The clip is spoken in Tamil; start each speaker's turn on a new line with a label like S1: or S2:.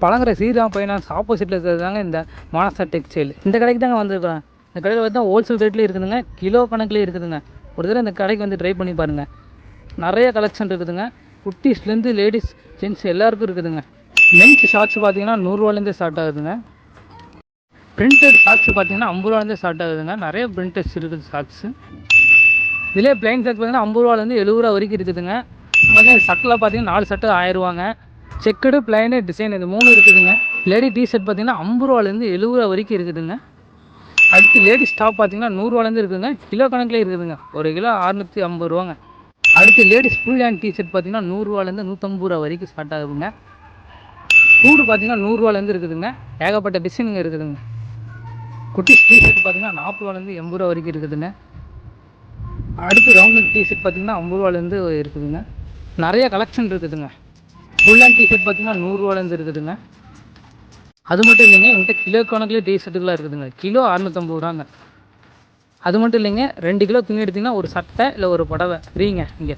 S1: பழங்குற ஸ்ரீராம் ஃபைனான்ஸ் ஆப்போசிட்டில் இருக்கிறது தாங்க இந்த மானசா டெக்ஸ்டைல். இந்த கடைக்கு தாங்க வந்துருக்குறேன். இந்த கடையில் பார்த்தா ஹோல்சேல் ரேட்லேயும் இருக்குதுங்க, கிலோ கணக்குலேயும் இருக்குதுங்க. ஒரு தடவை இந்த கடைக்கு வந்து ட்ரை பண்ணி பாருங்கள். நிறைய கலெக்ஷன் இருக்குதுங்க. குட்டீஸ்லேருந்து லேடிஸ் ஜென்ட்ஸ் எல்லாருக்கும் இருக்குதுங்க. மென்ஸ் ஷார்ட்ஸ் பார்த்தீங்கன்னா 100ரூவாலேருந்தே ஸ்டார்ட் ஆகுதுங்க. பிரிண்டட் ஷார்ட்ஸ் பார்த்தீங்கன்னா 50ரூவாலேருந்தே ஸ்டார்ட் ஆகுதுங்க. நிறைய பிரிண்டட்ஸ் இருக்குது ஷார்ட்ஸு. இதிலே பிளைன் ஷர்ட் பார்த்தீங்கன்னா 50ரூவாலேருந்து 70ரூவா வரைக்கும் இருக்குதுங்க. சட்டில் பார்த்தீங்கன்னா 4 சட்டை 1000ரூவாங்க. செக்குடு பிளைனு டிசைன் இது 3 இருக்குதுங்க. லேடி டிஷர்ட் பார்த்தீங்கன்னா 50ரூவாலேருந்து 70ரூவா வரைக்கும் இருக்குதுங்க. அடுத்து லேடிஸ் டாப் பார்த்தீங்கன்னா 100ரூவாலேருந்து இருக்குதுங்க. கிலோ கணக்கில் இருக்குதுங்க. ஒரு கிலோ 650 ரூபாங்க. அடுத்து லேடிஸ் ஃபுல் ஹேண்ட் டிஷர்ட் பார்த்தீங்கன்னா 100ரூவாலேருந்து 150 ரூபா வரைக்கும் ஸ்டார்ட் ஆகுதுங்க. கூடு பார்த்தீங்கன்னா 100ரூவாலேருந்து இருக்குதுங்க. ஏகப்பட்ட டிசைனுங்க இருக்குதுங்க. குட்டிஸ் டிஷர்ட் பார்த்தீங்கன்னா 40ரூவாலேருந்து 80 ரூபா வரைக்கும் இருக்குதுங்க. அடுத்து ரவுண்ட் டிஷர்ட் பார்த்தீங்கன்னா 50ரூவாலேருந்து இருக்குதுங்க. நிறைய கலெக்ஷன் இருக்குதுங்க. ஃபுல் ஹேண்ட் டிஷர்ட் பார்த்தீங்கன்னா 100ரூவாலேருந்து இருக்குதுங்க. அது மட்டும் இல்லைங்க, என்கிட்ட கிலோ கணக்கிலே டிஷர்ட்டுகளாக இருக்குதுங்க. கிலோ 650 ரூபாங்க. அது மட்டும் இல்லைங்க, 2 கிலோ துணி எடுத்திங்கன்னா ஒரு சட்டை இல்லை ஒரு புடவை ஃப்ரீங்க இங்கே.